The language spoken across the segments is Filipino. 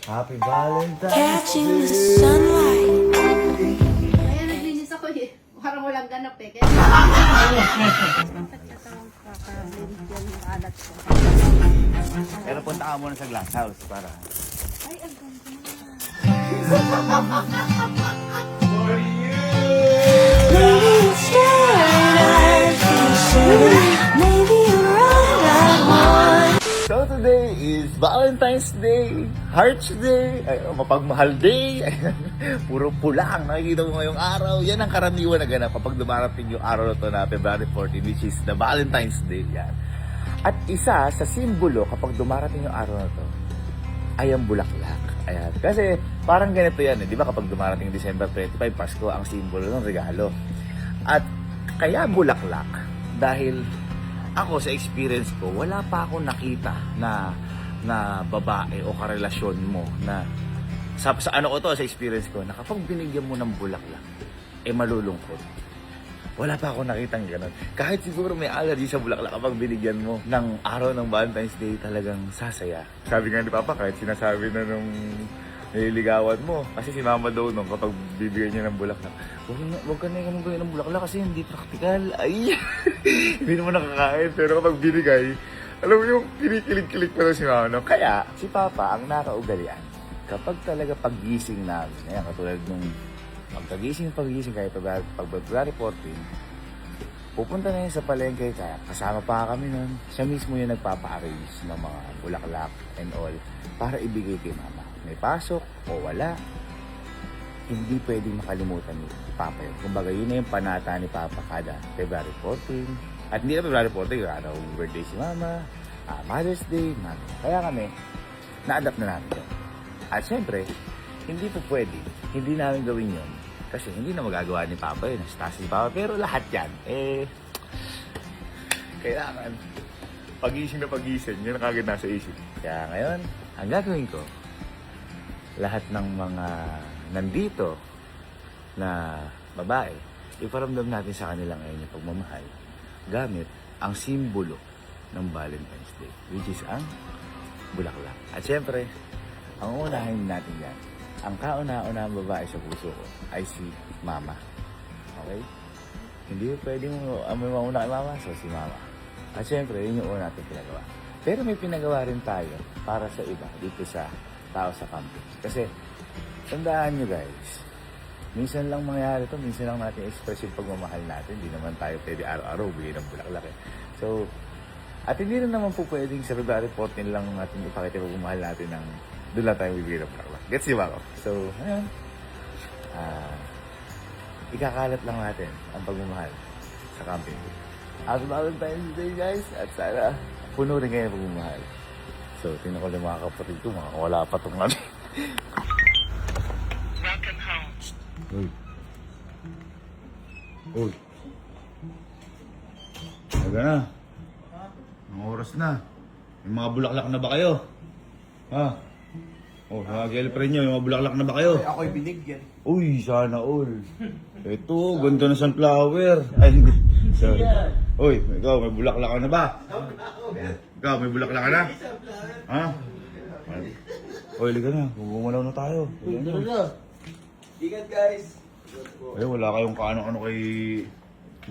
Happy Valentine's Catching the Day! sunlight. Kaya naglinis ako eh. Parang walang ganap eh. Kaya Pero punta ka muna sa glass house para... ay, ang ganda. For you! Maybe instead I'd consider. Maybe you're right, I want. So today is Valentine's Day, Hearts Day, ay, Mapagmahal Day. Puro pula ang nakikita mo ngayong araw. Yan ang karaniwan na ganap kapag dumarating yung araw na to na February 14, which is the Valentine's Day. Yan. At isa sa simbolo kapag dumarating yung araw na to ay ang bulaklak. Ayan. Kasi parang ganito yan. Di ba kapag dumarating December 25, Pasko, ang simbolo ng regalo. At kaya bulaklak dahil ako sa experience ko, wala pa akong nakita na babae o karelasyon mo na sa ano ko to, sa experience ko, na kapag binigyan mo ng bulaklak, malulungkot. Wala pa akong nakitang gano'n. Kahit siguro may allergy sa bulaklak, kapag binigyan mo ng araw ng Valentine's Day, talagang sasaya. Sabi nga ni Papa, kahit sinasabi na nung nililigawan mo, kasi si Mama daw nung kapag bibigyan niya ng bulaklak, huwag ka na yung gawin ng bulaklak kasi hindi praktikal. Ay, hindi naman nakakain. Pero kapag binigay, alam mo yung kinikilig-kilig pa si Mama. No? Kaya, si Papa ang nakaugalian. Kapag talaga paggising namin, ayan, katulad nung paggising kahit pag February 14, pupunta na yun sa palengke, kaya kasama pa kami nun. Siya mismo yung nagpapa-arrange ng mga bulaklak and all para ibigay kay Mama. May pasok o wala, hindi pwedeng makalimutan ni Papa yun. Kumbaga, yun na yung panata ni Papa kada February 14. At hindi na February 14, araw birthday si Mama, Mother's Day, Mama. Kaya kami, na-adapt na namin yun. At syempre, hindi po pwede, hindi namin gawin yun. Kasi hindi na magagawa ni Papa yun, nasa si Papa. Pero lahat yan, kailangan pagising na pagising, yun ang kagad nasa isip. Kaya ngayon, ang gagawin ko, lahat ng mga nandito na babae, iparamdam natin sa kanila ngayon yung pagmamahal gamit ang simbolo ng Valentine's Day, which is ang bulaklak. At syempre, ang unahin natin yan, ang kauna-unahang babae sa puso ko ay si Mama. Okay? Hindi pwedeng may mauna kay Mama, so si Mama. At syempre, yun yung una natin pinagawa. Pero may pinagawa rin tayo para sa iba dito sa tao sa camping. Kasi, tandaan nyo guys, minsan lang mangyayari to, minsan lang natin express yung pagmamahal natin. Hindi naman tayo pwede araw-araw bigay ng bulaklak eh. So, at hindi rin naman po pwedeng sa February 14 lang natin ipakita yung pagmamahal natin ng doon lang tayo bibigay ng bulaklak. Gets di ba ako? So, ayun. Ikakalat lang natin ang pagmamahal sa camping. Happy Valentine's Day guys! At sana puno rin kayo ng pagmamahal. So, tingnan ko lang mga kapatid ko, mga wala pa itong ano. Welcome home. Uy. Uy. Taga na. Ang oras na. May mga bulaklak na ba kayo? Ha? Oh, mga girlfriend nyo, may mga bulaklak na ba kayo? Ay, ako'y binigyan. Uy, sana all. Ito, ganda na sunflower. Ay, hindi. Sorry. Uy, ikaw, may bulaklak ka na ba? Ikaw, may bulaklak ka na? Ha? Uy, liga na. Gumalaw na tayo. Tara na. Ingat guys. Ay, wala kayong kaano-ano kay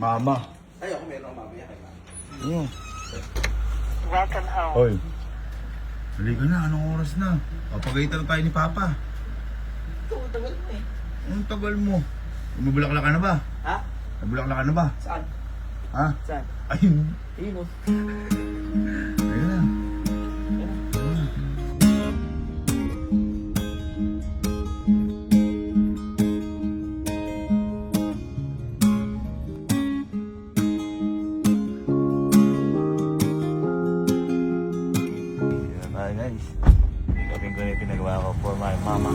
Mama. Ay, ako meron mamaya kay mama. Ano? Welcome home. Uy. Halika na, anong oras na? Papagalitan na tayo ni Papa. Ito, tagal na eh. Anong tagal mo? Mabulaklak ka na ba? Ha? Mabulaklak ka na ba? Saan? Ha? Saan? Ayun. Ayun mo. Ayun na. Hi guys. Gawin ko na yung pinagawa ko for my mama.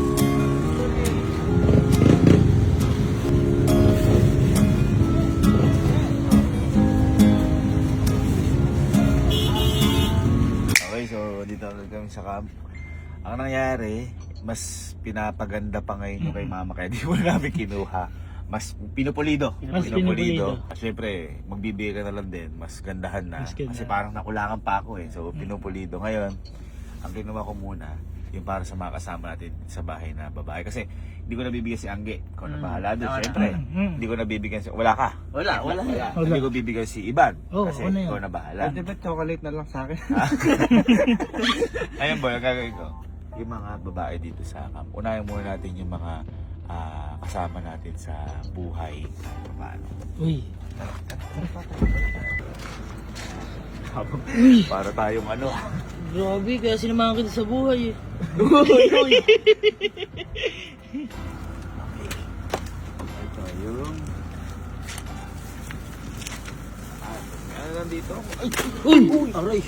Okay, so dito kami sa camp. Ang nangyari, mas pinapaganda pa ngayon yung kay Mama kaya di mo namin kinuha. Mas pinupulido. Siyempre, magbibigay ka na lang din, mas gandahan na. Kasi parang nakulangan pa ako eh. So pinupulido. Ngayon, ang ginawa ko muna, yung para sa mga kasama natin sa bahay na babae. Kasi hindi ko nabibigyan si Angge. Ikaw na bahala doon, Tama na. syempre. Hindi ko nabibigyan si... Wala ka. Wala. Hindi ko bibigyan si Iban. Oh, kasi ano yun? ikaw na bahala. Pwede ba chocolate na lang sa akin? Ayun boy, ang gagawin ko. Yung mga babae dito sa camp. Unahin muna natin yung mga kasama natin sa buhay. Paano? Uy. Para tayong ano. Grabe, kaya sinamahan kita sa buhay eh. Ito yung... Ano nandito? Ay! Uy! Aray!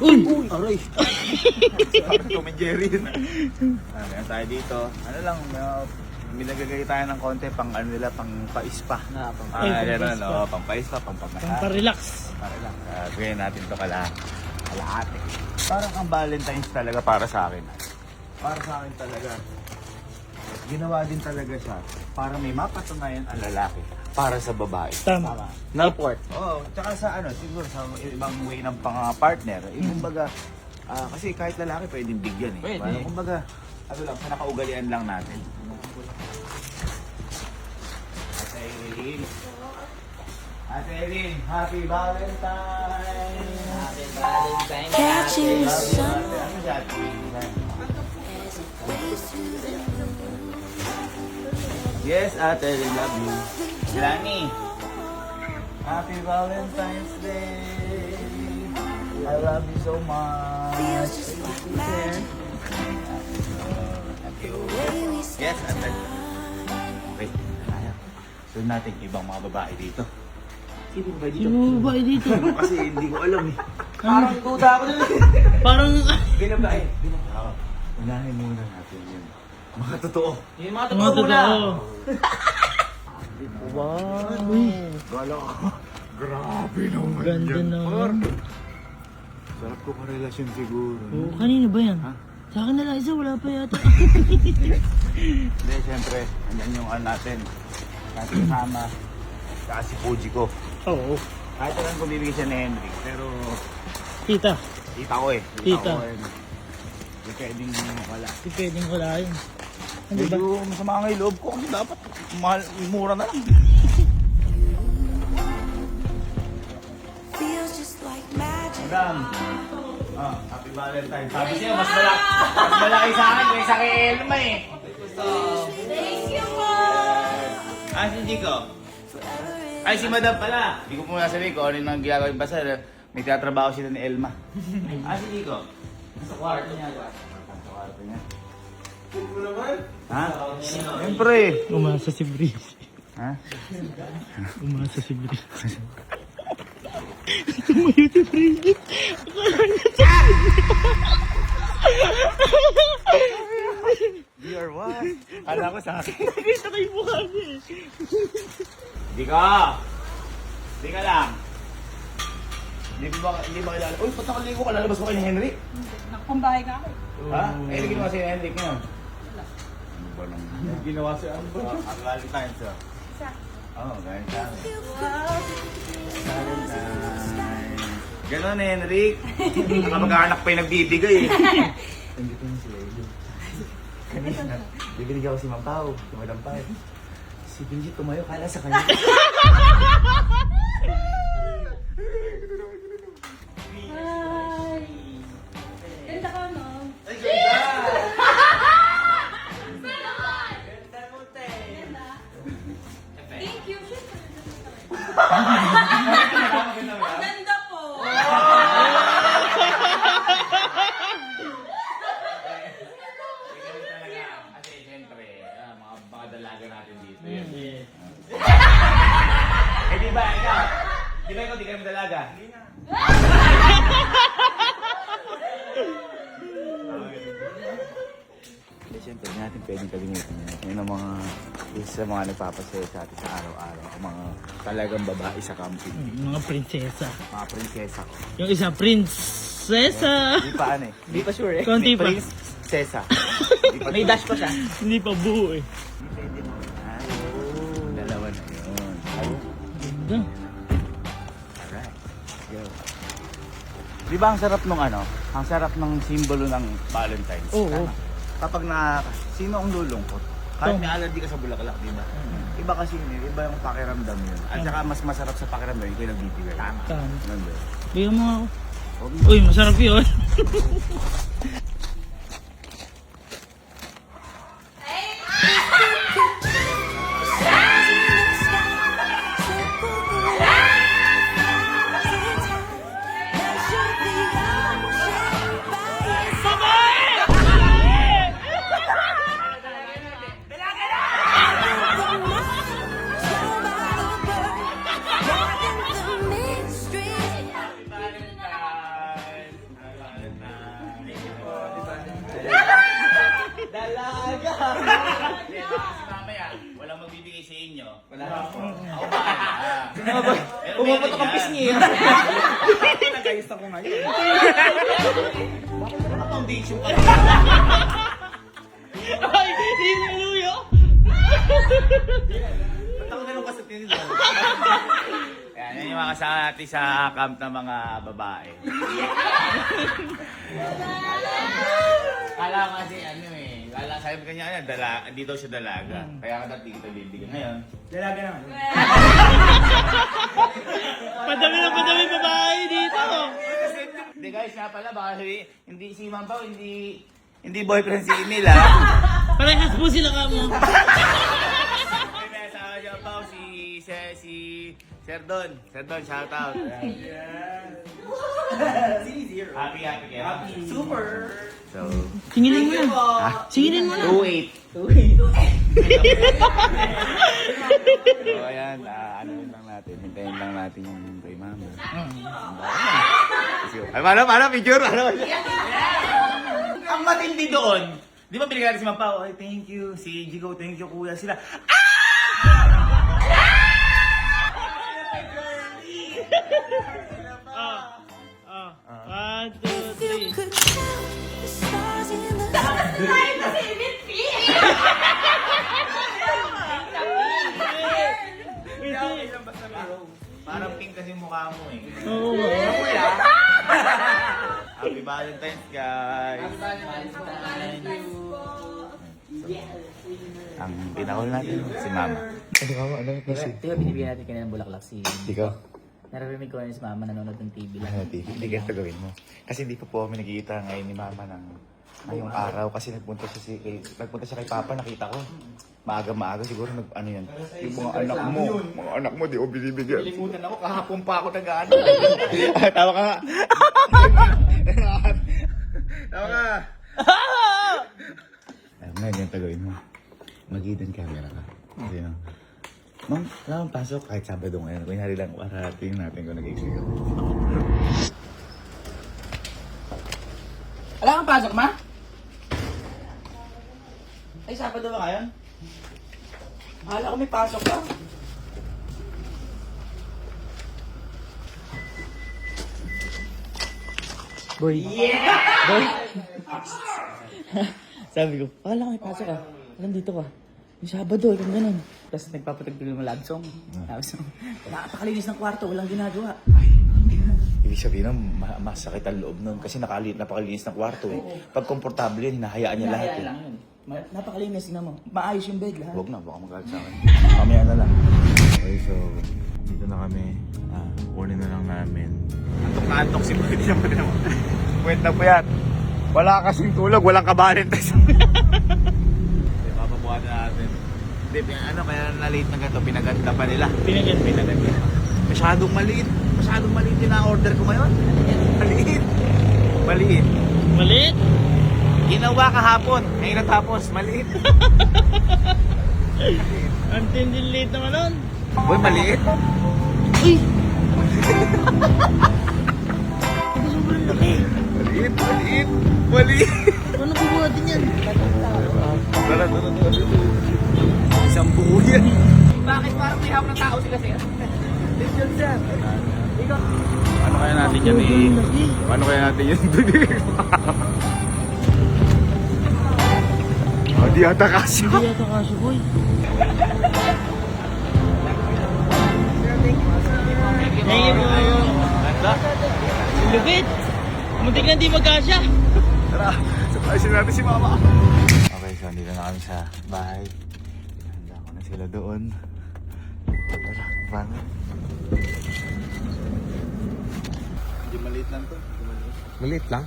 Uy! Aray! Parang Tom and Jerry yun. Meron tayo dito. Ano lang, minagagay tayo ng konti pang ano nila, pang paispa. Ay, Gano'n, pang-paispa. no? Pang paispa, pang pamahal. Pamparelax. Para lang. Gawin natin ito kalahati. Parang ang Valentine's talaga para sa akin. Para sa akin talaga. Ginawa din talaga siya para may mapatunayan ang lalaki para sa babae. Tama. Naport. Oo, tsaka sa ano, siguro sa ibang way ng pang-partner. Kumbaga, kasi kahit lalaki pwedeng bigyan eh. Pwede. Parang, kumbaga, ano lang, sa nakaugalian lang natin. Ate Eileen. Ate Eileen, Happy Valentine! Happy Valentine! Catching the sun Ano siya, Ate Eileen? Yes, Ate Eileen, love you. Lani, Happy Valentine's Day! I love you so much! feels just like magic. Thank you. Way we Yes, Ate. Okay, kaya. Sunod natin ibang mga babae dito. Sino ba dito? Sino ba dito? Kasi hindi ko alam eh. Parang duda ako dun. Parang... Binabae. Oo. Unahin muna natin yun. Mga totoo. Yung mga Mga totoo muna. totoo. Wow. Uy, Gala ka. Grabe naman ganda yan, naman. par. Sarap ko karelasyon siguro. Oh, kanina ba yan? Ha? Sa akin na lang isa, wala pa yata. Hindi, syempre. Andyan yung ano natin. Kasi kasama. Saka si Fuji ko. Oo. Kahit alam ko bibigyan siya ni Henry. Pero Tita, tita ko eh. Tita. ko eh. Hindi pwedeng wala. di pwedeng wala yun. Ano ba? Medyo masama nga yung loob ko kasi dapat mahal, mura na lang. Feels just like magic. Madam, Happy Valentine. Sabi niya, mas malaki sa akin kaysa kay Elma eh. Thank you, Si Chico. Ay, si Madam pala. Hindi ko muna sabihin kung ano yung nang ginagawa yung basa. May tatrabaho sila ni Elma. Si Chico. Sa kwarto niya. Sa kwarto niya. Ha? Siyempre. Umasa si Breeze. Ha? Umasa si Breeze. Tumayo si Breeze. You are what? Kala ko sa akin. Nakita ko yung mukha niya eh. Di ka! Di ka lang! Hindi ba kilala? Uy, ba't nakaligo ka? Lalabas ko kay ni Henrik? Nakapambahay ka ako. Ha? Eh, ano ginawa si Henrik ngayon? Ano ba nang... Ginawa si ano ba? Ang Valentine's, ah. Isa. Oo, ganyan sa akin. Valentine's. Ganon, Henrik. Nakamag-anak pa yung nagbibigay eh. Nandito na sila yun. Kanina, bibili ako si Ma'am Pao, si Madam Pao. Si Benji tumayo, kala sa kanya. Hi! Ganda ka, no? Ay, ganda! Thank you. Ganda po. Kasi siyempre, mga dalaga natin dito. Eh di ba, ikaw? Di ba ikaw, di ka naman dalaga? Hindi na. Siyempre, hindi natin pwedeng kalimutan yan. Yun ang mga isa sa mga nagpapasaya sa atin sa araw-araw. Ang mga talagang babae sa camping. Mga prinsesa. Mga prinsesa ko. Yung isa, prinsesa. Hindi pa ano eh. Hindi pa sure eh. Konti pa. Prinsesa. May dash pa siya. Hindi pa buo eh. Pwede mo. Dalawa na yun. Ganda. Alright. Go. Di ba ang sarap nung ano? ang sarap ng simbolo ng Valentine's. Oo. Kapag sino ang lulungkot? Kahit may allergy ka sa bulaklak, di ba? Iba kasi yun, iba yung pakiramdam yun. At saka mas masarap sa pakiramdam, ikaw yung nagbibigay. Tama. Ganda. Bigyan mo ako. Uy, masarap yun. Mamaya, walang magbibigay sa inyo. Wala. Pumuputok ang pisngi. Nagayos ako ngayon. Ano foundation ka? Ay, hindi mo inuyo. Ba't ako ganun ka sa tinidor? Yan yung mga kasama natin sa camp ng mga babae. Kala ko kasi sabi ko kanya, hindi daw siya dalaga. Kaya ka dati kita bibigyan. Ngayon, Dalaga naman. Padami babae dito. hindi guys, nga pala, baka sabi, hindi si Ma'am Pao, hindi boyfriend si Emil, ha? Parehas po sila ka mo. May asawa niya Pao, si Sir Don. Sir Don, shout out. Zero. Happy kayo. Happy. Super. So, Singinin mo na. Singinin mo na. 2-8. So, ayan, hintayin lang natin yung kay Mama. Ay, paano, picture? Ang matindi doon, di ba binigyan natin si Ma'am Pao? Ay, thank you. Si Jigo, thank you, kuya. Sila, One, two, You three. could count the stars in the sky. parang pink kasi mukha mo eh. Oo. Happy Valentine's, guys. Ang pinakul natin, si Mama. Di ba binibigyan natin kanina ng bulaklak si... Ikaw? Naririnig ko na si Mama nanonood ng TV lang. Ano, TV? Hindi ganito gawin mo. Kasi hindi ko po kami nakikita ngayon ni Mama ngayong araw kasi nagpunta siya kay Papa, nakita ko. Maaga siguro ano yan. Yung mga anak mo, di o binibigyan. Nalimutan ako, kahapon pa ako nag-ano. Tawa ka nga. Tawa ka. Ngayon, ganito gawin mo. Mag-hidden camera ka. Kasi Ma'am, wala akong pasok kahit Sabado ngayon. Kunyari lang para tingnan natin kung nag-exit ako. Wala kang pasok, ma? Ay, Sabado ba ngayon? Bahala ko may pasok ka. Boy. Yeah! Boy. Sabi ko, wala may pasok ka. Alam dito ka. Yung Sabado, kung ganun. Tapos nagpapatagpil ng love song. Tapos, nakapakalinis ng kwarto, walang ginagawa. Ibig sabihin nun, masakit ang loob nun kasi napakalinis ng kwarto eh. Pag komportable yun, hinahayaan niya lahat Kaya eh. lang yun. Napakalinis, tingnan mo. Maayos yung bed lahat. Huwag na, baka magalit sa akin. Mamaya na lang. Okay, so, dito na kami. Kunin na lang namin. Antok na antok si Boy. Kwenta po yan. Wala kasing tulog, walang kabalintay. Papabuhan na natin. Hindi, kaya na-late na ganito, pinaganda pa nila. Pinaganda. Masyadong maliit yung na-order ko ngayon. Maliit. Maliit. Ginawa kahapon, ngayon natapos, maliit. Ang tinding late naman nun. Boy, maliit. Uy! Maliit. Paano bubuhatin yan? Tara. Isang buo yan. Bakit parang may hawak na tao sila sir? Ano kaya natin yan eh? Ano kaya natin yan? Di ata kasi. Hindi yata kaso, boy. Thank you po. Ganda. Lupit. Muntik na di magkasya. Tara, surprisein natin si Mama. Okay, so nandito na kami sa bahay. Handa ko na sila doon. Tara, paano? Hindi maliit lang to. Maliit lang.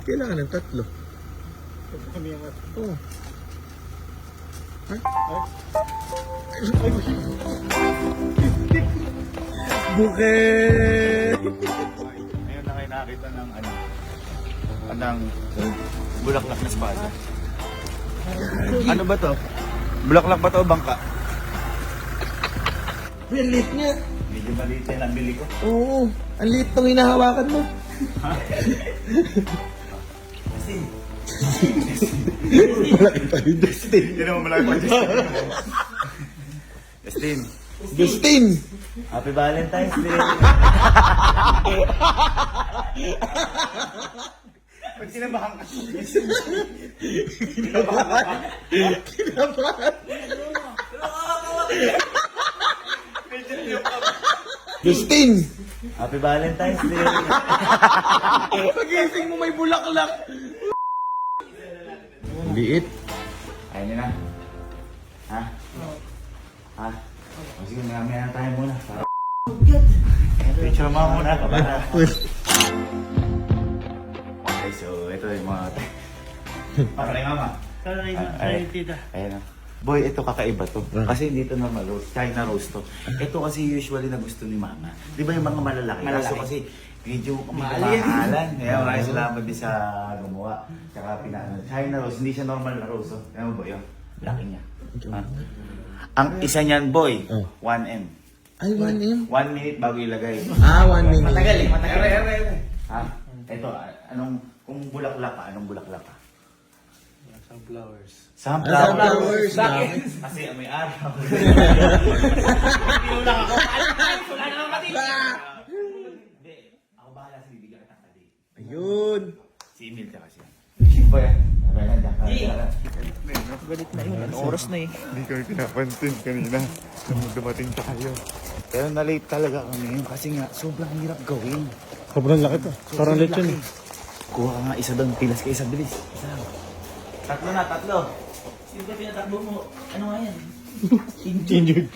Kailangan ng tatlo. Kami ang Oo. Bukit! Ngayon na kayo nakakita ng anong bulaklak na espada. Ano ba to? Bulaklak ba to o bangka? Ang liit niya. Medyo maliit yan ang bili ko. Oo. Ang liit nung hinahawakan mo. Malaki pa yung Dustin. Hindi naman malaki pa Justin. Justin, Dustin! Happy Valentine's Day! Pag sinabahan ka. Kinabahan! Dustin! Happy Valentine's Day! Pagising mo may bulaklak! Liit. Ayaw niyo na? Ha? Ha? O sige, maya na tayo muna. Para picture mo muna. Para. Okay, so ito yung mga... Para kay Mama. Para kay Ay, tita. ayan na. Boy, ito kakaiba to. Kasi hindi to normal roast. China roast to. Ito kasi usually na gusto ni Mama. Di ba yung mga malalaki? Kaso kasi medyo mahalan. Kaya maraming salamat din sa gumawa. Tsaka pinaano. China roast, hindi siya normal na roast. Oh. Ayan mo boy, oh. Laki niya. Ha? Ang isa niyan, boy, 1M. Ay, 1M? 1 minute bago ilagay. Ah, 1 minute. Matagal eh, matagal. Ha? Ito, kung bulaklak ka, anong bulaklak ka? Sunflowers. Sunflowers. Bakit? Kasi may araw. Tinulak ako. Wala na naman pati. Hindi, ako bahala sa bibigyan kita kadi. Ayun. Si Emil ka kasi. Boy, Galit na yun. Anong oras na eh? Hindi kami pinapansin kanina nung dumating tayo. Pero na-late talaga kami ngayon kasi nga sobrang hirap gawin. Sobrang laki to. Parang lechon eh. Kuha ka nga isa doon, pilas ka isa, bilis. Isa lang. Tatlo na, tatlo. Sino ba pinatakbo mo? Ano nga yan? Injured.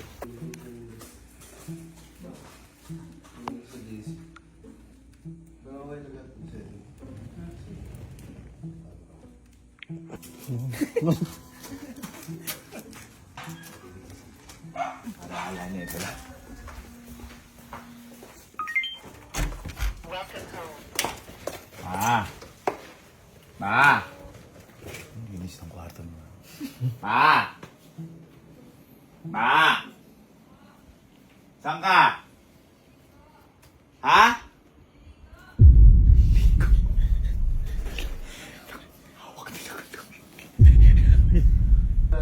Alaala niya ito lang. Ma! Ang linis ng kwarto mo. Ma! Ma! Saan ka? Ha?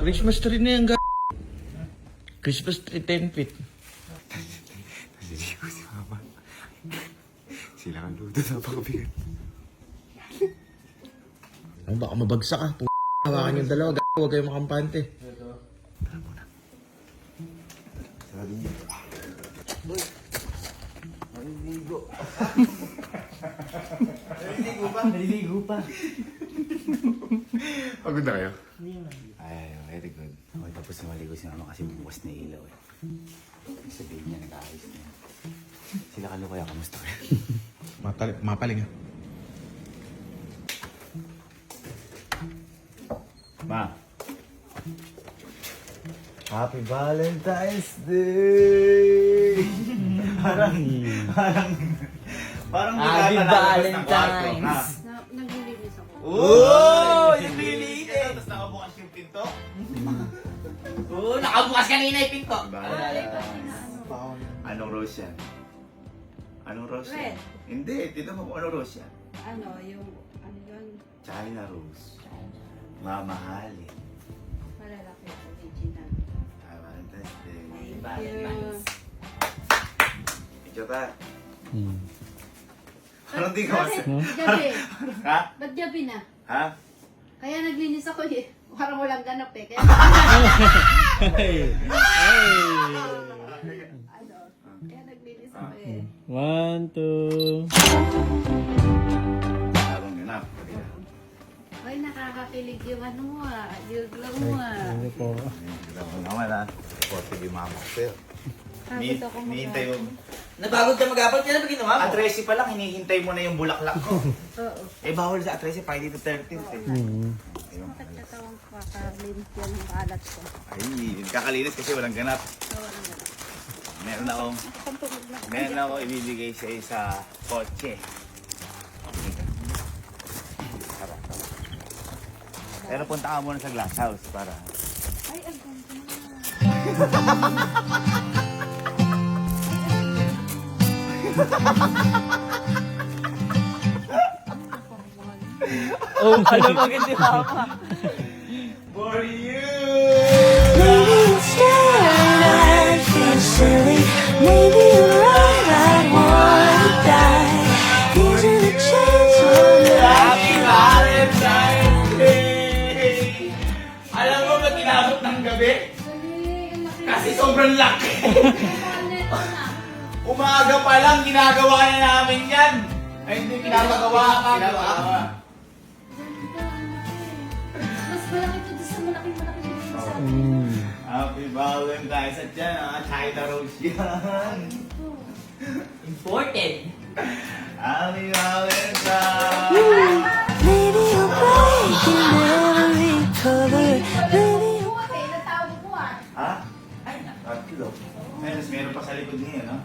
Christmas tree na yan, Christmas tree 10 feet. Naliligo si Mama. Sila ang luto sa pagkabigat. Ano, baka mabagsak ka. Hawakan yung dalawa, huwag kayong makampante. Sabi niya. Naliligo. Naliligo pa. Pagod na kayo? Ay, very good. Okay, tapos na maligo si Mama kasi bukas na ilaw eh. Sabihin niya, nag-aayos niya. Sila kalo kaya, kamusta kayo? Mapaling ah. Ma! Happy Valentine's Day! parang Happy Valentine's! Naglilinis ako. Oh! Yung liliit eh! Tapos nakabukas yung pinto? Oo, nakabukas kanina yung pinto. Alay pa na ano. Anong rose yan? Anong rose yan? Red. Hindi, tito mo kung anong rose yan. Ano, yung, ano yun, China rose. Mamahalin. malalaki, original. Happy Valentine's Day. Thank you. Ikaw ta? Parang di ka Bakit gabi? Ha? Ba't gabi na? Ha? Kaya naglinis ako eh. Parang walang ganap eh. Kaya... ano? Kaya 1, 2. Habang ganap. Ay, nakakakilig yung ano mo yung lang mo Ano po? Hindi ko naman ha. Supportive yung mama ko sa'yo. Pagod ako Hinihintay mo. Napagod ka mag-apple? Kaya na ba ginawa mo? At 13 pa lang, hinihintay mo na yung bulaklak ko. Oo. Eh, bawal sa at 13, pa dito 13 eh. Ayun. Bakit katawang kakalinis yan ng kalat ko? Ay, hindi kakalinis kasi walang ganap. Meron ako ibibigay sa isa kotse. Tara. Pero punta ka muna sa glass house para... Ay, ang ganda. Oh, alam mo agad si Papa. For you! Maybe it's staring, I feel silly. Maybe you're right, I wanna die. These are the chance on Happy Valentine's Day! Alam mo ba't inabot ng gabi? Kasi sobrang laki. Umaga pa lang, ginagawa na namin yan. Ay, hindi pinapagawa. Pinapagawa. Mas malaki to doon sa malaking dito sa atin. Happy Valentine's at yan, China Rose yan. Imported. Happy Valentine's! Maybe you'll break and never recover. Maybe you'll Natawag ko Ha? Ay, tatlo. Ay, mas meron pa sa likod niya, no?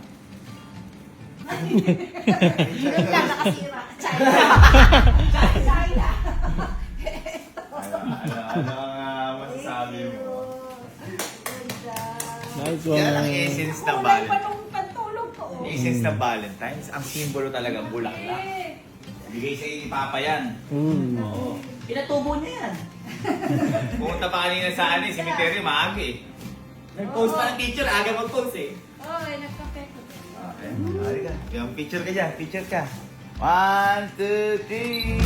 Yung lang nakasira. China. China. Ano ang masasabi mo? Nice Yan ang one. essence ng Valentine's. Yung essence ng Valentine's, ang simbolo talagang bulaklak. Bigay sa ni Papa yan. Oo. Pinatubo niya yan. Pumunta pa kanina sa cemetery, maaga eh. Nag-post pa ng picture, aga mag-post eh. Oy, nagkape ko. Okay, hari ka. Yung picture ka dyan, picture ka. 1, 2, 3.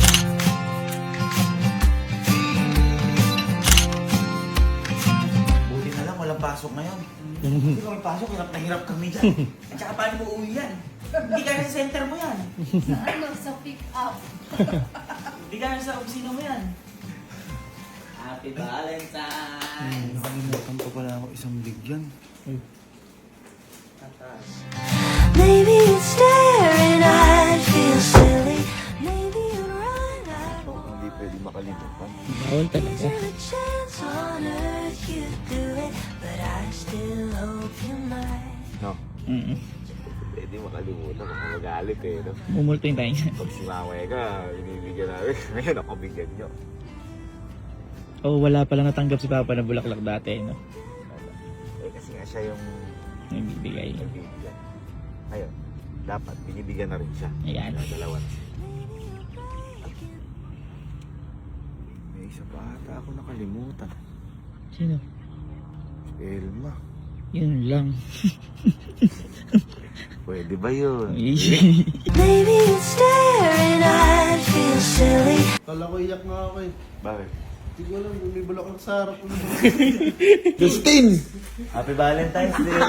Buti na lang, walang pasok ngayon. Hindi kami pasok, hirap na hirap kami dyan. At saka paano mo uwi yan? Hindi ka na sa center mo yan. Sa ano, sa pick up. Hindi ka na sa opisina mo yan. Happy Valentine's! Nakalimutan pa pala ako isang bigyan. Maybe it's staring, I feel silly. Maybe you're right, I Hindi pwede makalimutan. Bawal talaga. There's a chance on earth you'd do it, but I still hope you might. No? Pwede makalimutan kung magalit eh. No? Mumultuin tayo. Pag sumaway ka, binibigyan namin. Ngayon ako bigyan nyo. Oh, wala palang natanggap si Papa na bulaklak dati, no? Eh, kasi nga siya yung Nagbibigay. nagbibigyan. Ngayon, dapat binibigyan na rin siya. Ayan. Kaya dalawa na siya. May isa pa ata ako nakalimutan. Sino? Si Elma. Yun lang. Pwede ba yun? Maybe it's staring, I feel silly. Kala ko iyak nga ako eh. Bakit? Hindi ko alam, may bulaklak sa harap ko. Happy Valentine's Day!